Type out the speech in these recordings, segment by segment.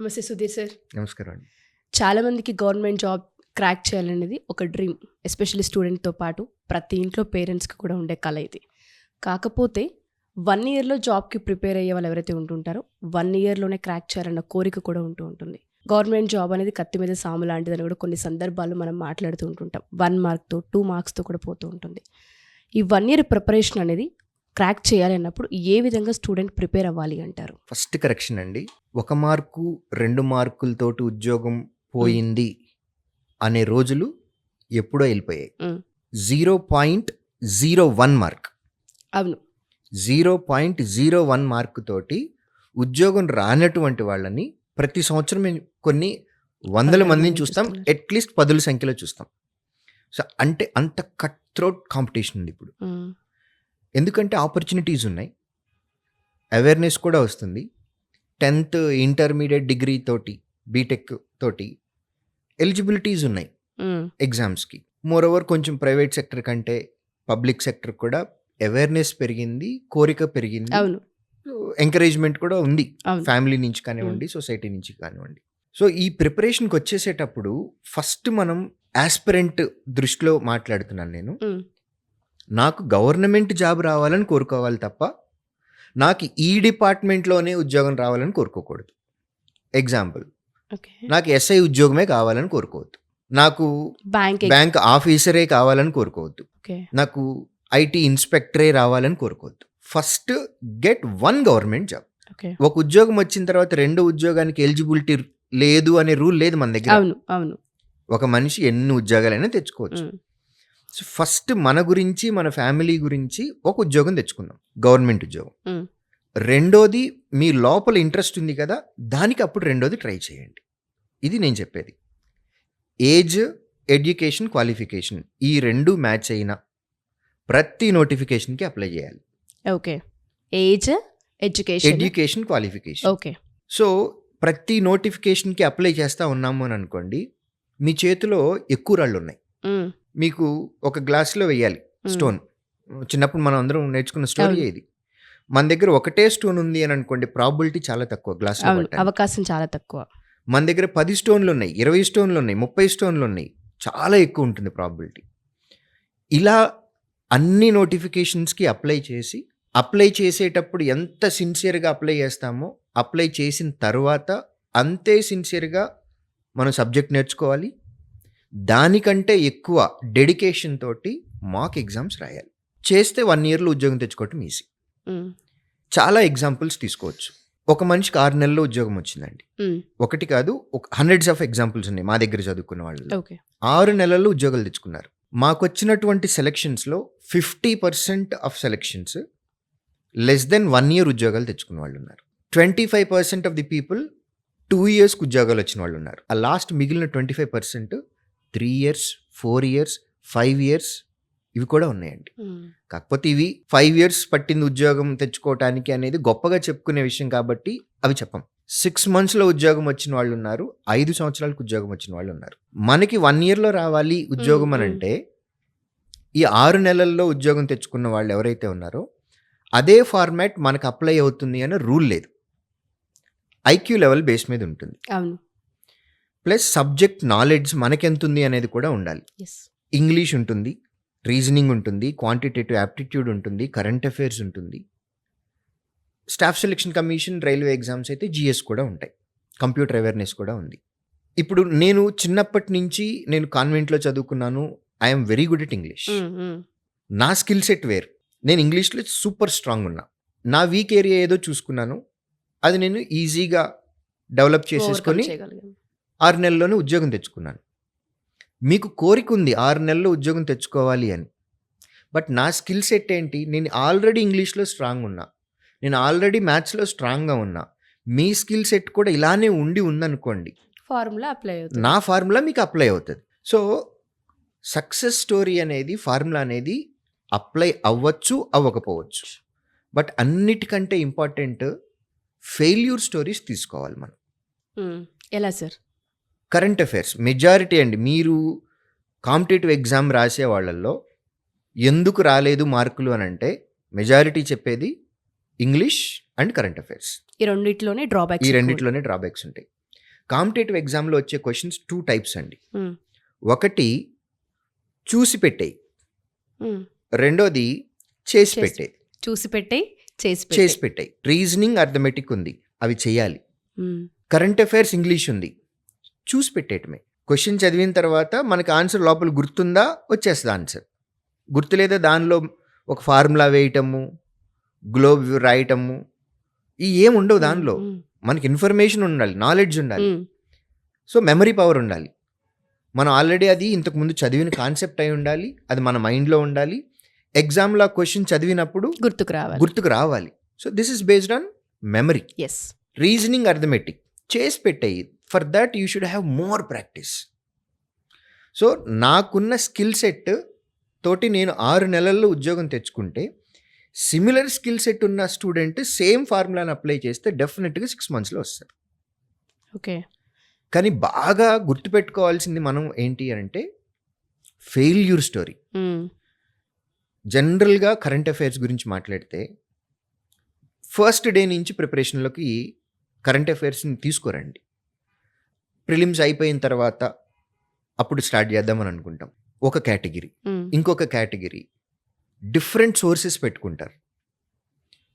నమస్తే సుధీర్ సార్. నమస్కారం అండి. చాలామందికి గవర్నమెంట్ జాబ్ క్రాక్ చేయాలనేది ఒక డ్రీమ్, ఎస్పెషల్లీ స్టూడెంట్తో పాటు ప్రతి ఇంట్లో పేరెంట్స్కి కూడా ఉండే కల ఇది. కాకపోతే 1 ఇయర్లో జాబ్కి ప్రిపేర్ అయ్యే వాళ్ళు ఎవరైతే ఉంటుంటారో 1 ఇయర్లోనే క్రాక్ చేయాలన్న కోరిక కూడా ఉంటుంది. గవర్నమెంట్ జాబ్ అనేది కత్తి మీద సాము లాంటిదని కూడా కొన్ని సందర్భాల్లో మనం మాట్లాడుతూ ఉంటుంటాం. 1 మార్క్తో 2 మార్క్స్తో కూడా పోతూ ఉంటుంది. ఈ 1 ఇయర్ ప్రిపరేషన్ అనేది క్రాక్ చేయాలి అన్నప్పుడు ఏ విధంగా స్టూడెంట్ ప్రిపేర్ అవ్వాలి అంటారు? ఫస్ట్ కరెక్షన్ అండి, 1 మార్కు 2 మార్కులతోటి ఉద్యోగం పోయింది అనే రోజులు ఎప్పుడో వెళ్ళిపోయాయి. 0.01 మార్క్, అవును, 0.01 మార్కు తోటి ఉద్యోగం రానటువంటి వాళ్ళని ప్రతి సంవత్సరం మేము కొన్ని వందల మందిని చూస్తాం, అట్లీస్ట్ 10ల సంఖ్యలో చూస్తాం. సో అంటే అంత కట్ థ్రోట్ కాంపిటీషన్ ఉంది ఇప్పుడు. ఎందుకంటే ఆపర్చునిటీస్ ఉన్నాయి, అవేర్నెస్ కూడా వస్తుంది. 10th ఇంటర్మీడియట్ డిగ్రీ తోటి బీటెక్ తోటి ఎలిజిబిలిటీస్ ఉన్నాయి ఎగ్జామ్స్కి. మోరోవర్ కొంచెం ప్రైవేట్ సెక్టర్ కంటే పబ్లిక్ సెక్టర్ కూడా అవేర్నెస్ పెరిగింది, కోరిక పెరిగింది, ఎంకరేజ్మెంట్ కూడా ఉంది ఫ్యామిలీ నుంచి కానివ్వండి, సొసైటీ నుంచి కానివ్వండి. సో ఈ ప్రిపరేషన్కి వచ్చేసేటప్పుడు ఫస్ట్ మనం ఆస్పిరెంట్ దృష్టిలో మాట్లాడుతున్నాను నేను. నాకు గవర్నమెంట్ జాబ్ రావాలని కోరుకోవాలి తప్ప నాకు ఈ డిపార్ట్మెంట్లోనే ఉద్యోగం రావాలని కోరుకోకూడదు. ఎగ్జాంపుల్, నాకు ఎస్ఐ ఉద్యోగమే కావాలని కోరుకోవద్దు, నాకు బ్యాంక్ ఆఫీసరే కావాలని కోరుకోవద్దు, నాకు ఐటీ ఇన్స్పెక్టరే రావాలని కోరుకోవద్దు. First get 1 government job. ఒక ఉద్యోగం వచ్చిన తర్వాత 2 ఉద్యోగానికి ఎలిజిబిలిటీ లేదు అనే రూల్ లేదు మన దగ్గర. ఒక మనిషి ఎన్ని ఉద్యోగాలైనా తెచ్చుకోవచ్చు. సో ఫస్ట్ మన గురించి, మన ఫ్యామిలీ గురించి ఒక ఉద్యోగం తెచ్చుకుందాం, గవర్నమెంట్ ఉద్యోగం. రెండోది, మీ లోపల ఇంట్రెస్ట్ ఉంది కదా, దానికి అప్పుడు రెండోది ట్రై చేయండి. ఇది నేను చెప్పేది. ఏజ్, ఎడ్యుకేషన్, క్వాలిఫికేషన్ ఈ 2 మ్యాచ్ అయినా ప్రతి నోటిఫికేషన్కి అప్లై చేయాలి. Okay, age, education, qualification. Okay. So ప్రతి నోటిఫికేషన్కి అప్లై చేస్తూ ఉన్నాము అని అనుకోండి, మీ చేతిలో ఎక్కువ రాళ్ళు ఉన్నాయి. మీకు ఒక గ్లాసులో వేయాలి స్టోన్. చిన్నప్పుడు మనం అందరం నేర్చుకున్న స్టోరీ ఇది. మన దగ్గర ఒకటే స్టోన్ ఉంది అని అనుకోండి, ప్రాబిలిటీ చాలా తక్కువ, గ్లాసులో అవకాశం చాలా తక్కువ. మన దగ్గర 10 స్టోన్లు ఉన్నాయి, 20 స్టోన్లు ఉన్నాయి, 30 స్టోన్లు ఉన్నాయి, చాలా ఎక్కువ ఉంటుంది ప్రాబిలిటీ. ఇలా అన్ని నోటిఫికేషన్స్కి అప్లై చేసేటప్పుడు ఎంత సిన్సియర్గా అప్లై చేస్తామో, అప్లై చేసిన తర్వాత అంతే సిన్సియర్గా మనం సబ్జెక్ట్ నేర్చుకోవాలి. దానికంటే ఎక్కువ డెడికేషన్ తోటి మాక్ ఎగ్జామ్స్ రాయాలి. చేస్తే 1 ఇయర్లో ఉద్యోగం తెచ్చుకోవటం ఈజీ. చాలా ఎగ్జాంపుల్స్ తీసుకోవచ్చు. ఒక మనిషికి 6 నెలల్లో ఉద్యోగం వచ్చిందండి. ఒకటి కాదు, ఒక హండ్రెడ్స్ ఆఫ్ ఎగ్జాంపుల్స్ ఉన్నాయి మా దగ్గర చదువుకున్న వాళ్ళు. 6 నెలల్లో ఉద్యోగాలు తెచ్చుకున్నారు. మాకు వచ్చినటువంటి సెలక్షన్స్లో 50% of selections less than 1 year ఉద్యోగాలు తెచ్చుకున్న వాళ్ళు ఉన్నారు. 25% ఆఫ్ ది పీపుల్ 2 ఇయర్స్కి ఉద్యోగాలు వచ్చిన వాళ్ళు ఉన్నారు. ఆ లాస్ట్ మిగిలిన 25% 3 ఇయర్స్, 4 ఇయర్స్, 5 ఇయర్స్ ఇవి కూడా ఉన్నాయండి. కాకపోతే ఇవి 5 ఇయర్స్ పట్టింది ఉద్యోగం తెచ్చుకోవటానికి అనేది గొప్పగా చెప్పుకునే విషయం కాబట్టి అవి చెప్పం. 6 monthsలో ఉద్యోగం వచ్చిన వాళ్ళు ఉన్నారు, 5 సంవత్సరాలకు ఉద్యోగం వచ్చిన వాళ్ళు ఉన్నారు. మనకి 1 ఇయర్లో రావాలి ఉద్యోగం అని అంటే ఈ 6 నెలల్లో ఉద్యోగం తెచ్చుకున్న వాళ్ళు ఎవరైతే ఉన్నారో అదే ఫార్మాట్ మనకు అప్లై అవుతుంది అనే రూల్ లేదు. ఐక్యూ లెవెల్ బేస్ మీద ఉంటుంది. ప్లస్ సబ్జెక్ట్ నాలెడ్జ్ మనకెంతుంది అనేది కూడా ఉండాలి. ఇంగ్లీష్ ఉంటుంది, రీజనింగ్ ఉంటుంది, క్వాంటిటేటివ్ యాప్టిట్యూడ్ ఉంటుంది, కరెంట్ అఫైర్స్ ఉంటుంది. Staff selection commission, railway exams అయితే జిఎస్ కూడా ఉంటాయి, కంప్యూటర్ అవేర్నెస్ కూడా ఉంది. ఇప్పుడు నేను చిన్నప్పటి నుంచి నేను కాన్వెంట్లో చదువుకున్నాను. I'm very good at English. నా స్కిల్ సెట్ వేరు. నేను ఇంగ్లీష్లో సూపర్ స్ట్రాంగ్ ఉన్నా. నా వీక్ ఏరియా ఏదో చూసుకున్నాను, అది నేను ఈజీగా డెవలప్ చేసేసుకొని 6 నెలల్లోనే ఉద్యోగం తెచ్చుకున్నాను. మీకు కోరిక ఉంది 6 నెలల్లో ఉద్యోగం తెచ్చుకోవాలి అని, బట్ నా స్కిల్ సెట్ ఏంటి? నేను ఆల్రెడీ ఇంగ్లీష్లో స్ట్రాంగ్ ఉన్నా, నేను ఆల్రెడీ మ్యాథ్స్లో స్ట్రాంగ్గా ఉన్నా. మీ స్కిల్ సెట్ కూడా ఇలానే ఉందనుకోండి, నా ఫార్ములా మీకు అప్లై అవుతుంది. సో సక్సెస్ స్టోరీ అనేది, ఫార్ములా అనేది అప్లై అవ్వచ్చు, అవ్వకపోవచ్చు. బట్ అన్నిటికంటే ఇంపార్టెంట్ ఫెయిల్యూర్ స్టోరీస్ తీసుకోవాలి మనం. ఎలా సార్? కరెంట్ అఫైర్స్ మెజారిటీ అండి. మీరు కాంపిటేటివ్ ఎగ్జామ్ రాసే వాళ్ళల్లో ఎందుకు రాలేదు మార్కులు అని అంటే మెజారిటీ చెప్పేది ఇంగ్లీష్ అండ్ కరెంట్ అఫైర్స్. ఈ రెండిట్లోనే డ్రాబ్యాక్స్ ఉంటాయి. కాంపిటేటివ్ ఎగ్జామ్లో వచ్చే క్వశ్చన్స్ 2 టైప్స్ అండి. మ్మ్. ఒకటి చూసి పెట్టేయి, మ్మ్. రెండోది చేసి చేసి పెట్టేయి. చూసి పెట్టే చేసి చేసి పెట్టాయి. రీజనింగ్, అర్థమెటిక్ ఉంది, అవి చేయాలి. కరెంట్ అఫైర్స్, ఇంగ్లీష్ ఉంది, చూసి పెట్టేయటమే. క్వశ్చన్ చదివిన తర్వాత మనకి ఆన్సర్ లోపల గుర్తుందా, వచ్చేస్తుంది ఆన్సర్. గుర్తులేదా దానిలో ఒక ఫార్ములా వేయటము, గ్లోబ్ రాయటము, ఈ ఏం ఉండవు దానిలో. మనకి ఇన్ఫర్మేషన్ ఉండాలి, నాలెడ్జ్ ఉండాలి, సో మెమరీ పవర్ ఉండాలి. మనం ఆల్రెడీ అది ఇంతకుముందు చదివిన కాన్సెప్ట్ అయి ఉండాలి, అది మన మైండ్లో ఉండాలి. ఎగ్జామ్లో ఆ క్వశ్చన్ చదివినప్పుడు గుర్తుకు రావాలి. So this is based on memory. Yes. Reasoning, arithmetic చేసి పెట్టేయి. For that you should have more practice. So నాకున్న స్కిల్ సెట్ తోటి నేను 6 నెలల్లో ఉద్యోగం తెచ్చుకుంటే, సిమిలర్ స్కిల్ సెట్ ఉన్న స్టూడెంట్ సేమ్ ఫార్ములాని అప్లై చేస్తే డెఫినెట్గా 6 మంత్స్లో వస్తారు. ఓకే. కానీ బాగా గుర్తుపెట్టుకోవాల్సింది మనం ఏంటి అంటే ఫెయిల్యూర్ స్టోరీ. జనరల్గా కరెంట్ అఫైర్స్ గురించి మాట్లాడితే ఫస్ట్ డే నుంచి ప్రిపరేషన్లోకి కరెంట్ అఫైర్స్ని తీసుకోరండి. ప్రిలిమ్స్ అయిపోయిన తర్వాత అప్పుడు స్టార్ట్ చేద్దామని అనుకుంటాం. ఒక కేటగిరీ, ఇంకొక కేటగిరీ, డిఫరెంట్ సోర్సెస్ పెట్టుకుంటారు.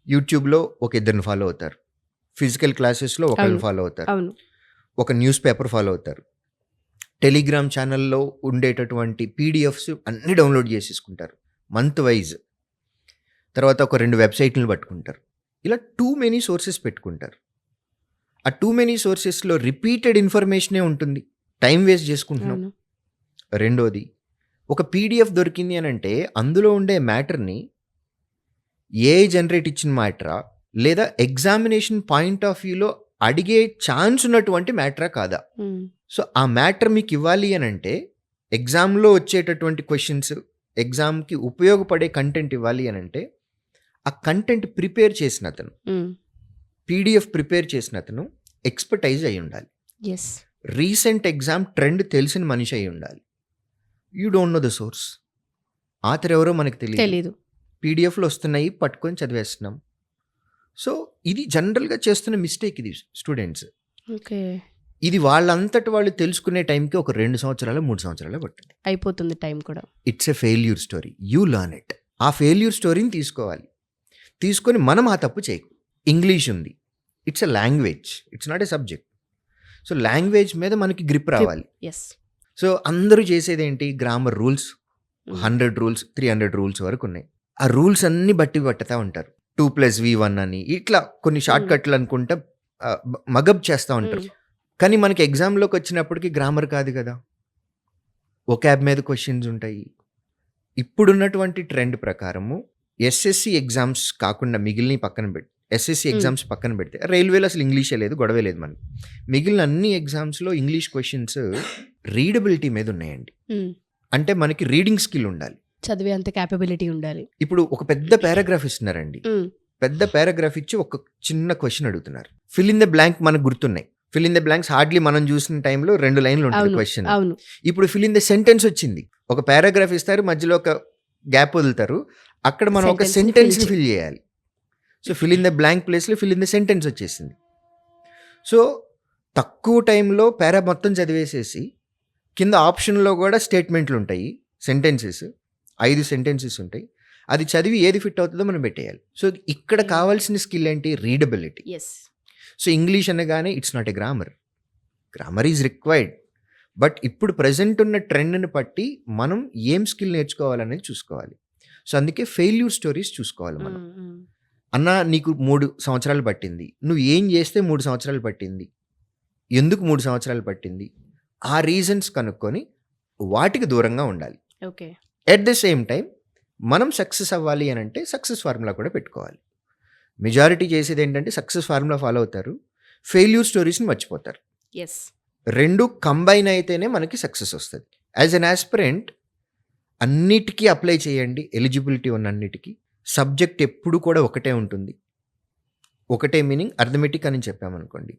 యూట్యూబ్లో ఒక ఇద్దరిని ఫాలో అవుతారు, ఫిజికల్ క్లాసెస్లో ఒకరిని ఫాలో అవుతారు, ఒక న్యూస్ పేపర్ ఫాలో అవుతారు, టెలిగ్రామ్ ఛానల్లో ఉండేటటువంటి పీడిఎఫ్స్ అన్నీ డౌన్లోడ్ చేసేసుకుంటారు మంత్ వైజ్. తర్వాత ఒక 2 వెబ్సైట్లను పట్టుకుంటారు. ఇలా టూ మెనీ సోర్సెస్ పెట్టుకుంటారు. ఆ టూ మెనీ సోర్సెస్లో రిపీటెడ్ ఇన్ఫర్మేషనే ఉంటుంది, టైం వేస్ట్ చేసుకుంటున్నాం. రెండోది, ఒక పీడిఎఫ్ దొరికింది అని అంటే అందులో ఉండే మ్యాటర్ని ఏఐ జనరేట్ ఇచ్చిన మ్యాటరా, లేదా ఎగ్జామినేషన్ పాయింట్ ఆఫ్ వ్యూలో అడిగే ఛాన్స్ ఉన్నటువంటి మ్యాటరా కాదా. సో ఆ మ్యాటర్ మీకు ఇవ్వాలి అని అంటే ఎగ్జామ్లో వచ్చేటటువంటి క్వశ్చన్స్, ఎగ్జామ్కి ఉపయోగపడే కంటెంట్ ఇవ్వాలి అని అంటే ఆ కంటెంట్ ప్రిపేర్ చేసిన అతను, పీడిఎఫ్ ప్రిపేర్ చేసిన అతను ఎక్స్పర్టైజ్ అయి ఉండాలి. రీసెంట్ ఎగ్జామ్ ట్రెండ్ తెలిసిన మనిషి అయి ఉండాలి. You don't know the source, author ఎవరో మనకు తెలియదు, పీడిఎఫ్లో వస్తున్నాయి పట్టుకొని చదివేస్తున్నాం. సో ఇది జనరల్గా చేస్తున్న మిస్టేక్ ఇది స్టూడెంట్స్. ఇది వాళ్ళంతటి వాళ్ళు తెలుసుకునే టైంకి ఒక 2 సంవత్సరాలు 3 సంవత్సరాలు పట్టింది, అయిపోతుంది టైం కూడా. It's a failure story, you learn it. ఆ ఫెయిల్యూర్ స్టోరీని తీసుకోవాలి, తీసుకొని మనం ఆ తప్పు చేయకు. ఇంగ్లీష్ ఉంది, it's a language, it's not a subject. So language మీద మనకి గ్రిప్ రావాలి. సో అందరూ చేసేది ఏంటి, గ్రామర్ రూల్స్ 100 రూల్స్ 300 రూల్స్ వరకు ఉన్నాయి. ఆ రూల్స్ అన్ని పట్టతా ఉంటారు. 2+v1 అని ఇట్లా కొన్ని షార్ట్ కట్లు అనుకుంటా మగబ్ చేస్తూ ఉంటారు. కానీ మనకి ఎగ్జామ్లోకి వచ్చినప్పటికీ గ్రామర్ కాదు కదా, ఒకాబ్ మీద క్వశ్చన్స్ ఉంటాయి. ఇప్పుడున్నటువంటి ట్రెండ్ ప్రకారము ఎస్ఎస్సి ఎగ్జామ్స్ కాకుండా మిగిలిన పక్కన పెట్టి, ఎస్ఎస్సి ఎగ్జామ్స్ పక్కన పెడితే రైల్వేలో అసలు ఇంగ్లీషే లేదు, గొడవే లేదు మనకి. మిగిలిన అన్ని ఎగ్జామ్స్లో ఇంగ్లీష్ క్వశ్చన్స్ రీడబిలిటీ మీద ఉన్నాయండి. అంటే మనకి రీడింగ్ స్కిల్ ఉండాలి, చదివే అంత క్యాపబిలిటీ ఉండాలి. ఇప్పుడు ఒక పెద్ద పారాగ్రాఫ్ ఇస్తున్నారండి, పెద్ద పారాగ్రాఫ్ ఇచ్చి ఒక చిన్న క్వశ్చన్ అడుగుతున్నారు. ఫిల్ ఇన్ ద బ్లాంక్ మనకు గుర్తున్నాయి, fill in the blanks hardly మనం చూసిన టైంలో 2 లైన్లు ఉంటుంది క్వశ్చన్. ఇప్పుడు ఫిల్ ఇన్ ద సెంటెన్స్ వచ్చింది, ఒక పారాగ్రాఫ్ ఇస్తారు, మధ్యలో ఒక గ్యాప్ వదులుతారు, అక్కడ మనం ఒక సెంటెన్స్ని ఫిల్ చేయాలి. So fill in the blank ప్లేస్లో ఫిల్ ఇన్ ద సెంటెన్స్ వచ్చేసింది. సో తక్కువ టైంలో పారా మొత్తం చదివేసేసి కింద ఆప్షన్లో కూడా స్టేట్మెంట్లు ఉంటాయి, సెంటెన్సెస్ 5 సెంటెన్సెస్ ఉంటాయి, అది చదివి ఏది ఫిట్ అవుతుందో మనం పెట్టేయాలి. సో ఇక్కడ కావాల్సిన స్కిల్ ఏంటి, రీడబిలిటీ. సో ఇంగ్లీష్ అనగానే it's not a grammar, grammar is required. But ఇప్పుడు ప్రజెంట్ ఉన్న ట్రెండ్ని బట్టి మనం ఏం స్కిల్ నేర్చుకోవాలనేది చూసుకోవాలి. సో అందుకే ఫెయిల్యూర్ స్టోరీస్ చూసుకోవాలి మనం. అన్న నీకు 3 సంవత్సరాలు పట్టింది, నువ్వు ఏం చేస్తే 3 సంవత్సరాలు పట్టింది, ఎందుకు 3 సంవత్సరాలు పట్టింది, ఆ రీజన్స్ కనుక్కొని వాటికి దూరంగా ఉండాలి. ఎట్ ద సేమ్ టైం మనం సక్సెస్ అవ్వాలి అని అంటే సక్సెస్ ఫార్ములా కూడా పెట్టుకోవాలి. మెజారిటీ చేసేది ఏంటంటే సక్సెస్ ఫార్ములా ఫాలో అవుతారు, ఫెయిల్యూర్ స్టోరీస్ని మర్చిపోతారు. రెండు కంబైన్ అయితేనే మనకి సక్సెస్ వస్తుంది. యాజ్ అన్ ఆస్పిరెంట్ అన్నిటికీ అప్లై చేయండి, ఎలిజిబిలిటీ ఉన్న అన్నిటికీ. సబ్జెక్ట్ ఎప్పుడు కూడా ఒకటే ఉంటుంది, ఒకటే మీనింగ్ అర్థమెటిక్ అని చెప్పామనుకోండి.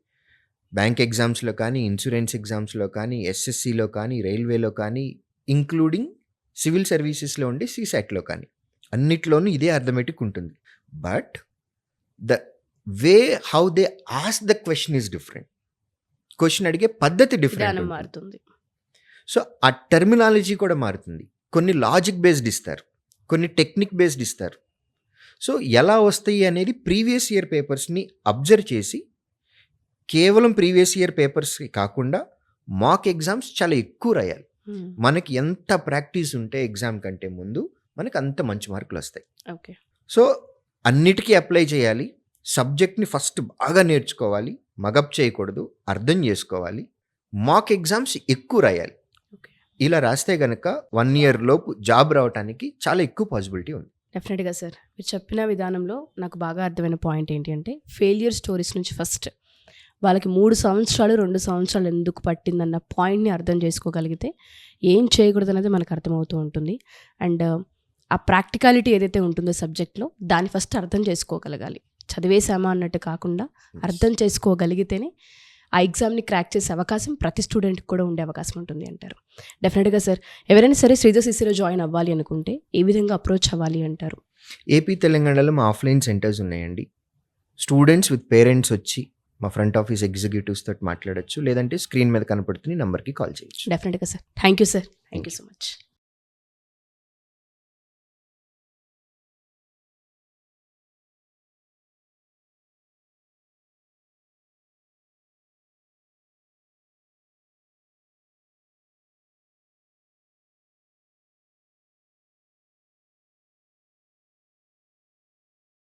బ్యాంక్ ఎగ్జామ్స్లో కానీ, ఇన్సూరెన్స్ ఎగ్జామ్స్లో కానీ, ఎస్ఎస్సిలో కానీ, రైల్వేలో కానీ, ఇంక్లూడింగ్ సివిల్ సర్వీసెస్లో ఉండి సీసాట్లో కానీ, అన్నిట్లోనూ ఇదే అర్థమెటిక్ ఉంటుంది. But the way how they ask the question is different. Question అడిగే పద్ధతి విధానం డిఫరెంట్. మారుతుంది. సో ఆ టెర్మినాలజీ కూడా మారుతుంది. కొన్ని లాజిక్ బేస్డ్ ఇస్తారు, కొన్ని టెక్నిక్ బేస్డ్ ఇస్తారు. సో ఎలా వస్తాయి అనేది ప్రీవియస్ ఇయర్ పేపర్స్ని అబ్జర్వ్ చేసి, కేవలం ప్రీవియస్ ఇయర్ పేపర్స్ కాకుండా మాక్ ఎగ్జామ్స్ చాలా ఎక్కువ రాయాలి. మనకి ఎంత ప్రాక్టీస్ ఉంటే ఎగ్జామ్ కంటే ముందు మనకి అంత మంచి మార్కులు వస్తాయి. ఓకే. సో అన్నిటికీ అప్లై చేయాలి. సబ్జెక్ట్ని ఫస్ట్ బాగా నేర్చుకోవాలి, మగప్ చేయకూడదు, అర్థం చేసుకోవాలి. మాక్ ఎగ్జామ్స్ ఎక్కువ రాయాలి. ఓకే. ఇలా రాస్తే కనుక 1 year లోపు జాబ్ రావడానికి చాలా ఎక్కువ పాసిబిలిటీ ఉంది. డెఫినెట్గా సార్, మీరు చెప్పిన విధానంలో నాకు బాగా అర్థమైన పాయింట్ ఏంటి అంటే, ఫెయిలియర్ స్టోరీస్ నుంచి ఫస్ట్ వాళ్ళకి 3 సంవత్సరాలు 2 సంవత్సరాలు ఎందుకు పట్టిందన్న పాయింట్ని అర్థం చేసుకోగలిగితే ఏం చేయకూడదు అనేది మనకు అర్థమవుతూ ఉంటుంది. అండ్ ఆ ప్రాక్టికాలిటీ ఏదైతే ఉంటుందో సబ్జెక్ట్లో దాన్ని ఫస్ట్ అర్థం చేసుకోగలగాలి. చదివేశామా అన్నట్టు కాకుండా అర్థం చేసుకోగలిగితేనే ఆ ఎగ్జామ్ని క్రాక్ చేసే అవకాశం ప్రతి స్టూడెంట్కి కూడా ఉండే అవకాశం ఉంటుంది అంటారు. డెఫినెట్గా సార్, ఎవరైనా సరే శ్రీధర్ సిసిలో జాయిన్ అవ్వాలి అనుకుంటే ఏ విధంగా అప్రోచ్ అవ్వాలి అంటారు? ఏపీ తెలంగాణలో మా ఆఫ్లైన్ సెంటర్స్ ఉన్నాయండి. స్టూడెంట్స్ విత్ పేరెంట్స్ వచ్చి మా ఫ్రంట్ ఆఫీస్ ఎగ్జిక్యూటివ్స్ తోటి మాట్లాడొచ్చు, లేదంటే స్క్రీన్ మీద కనపడుతున్న నెంబర్కి కాల్ చేయొచ్చు. డెఫినెట్గా sir. Thank you sir. Thank you so much.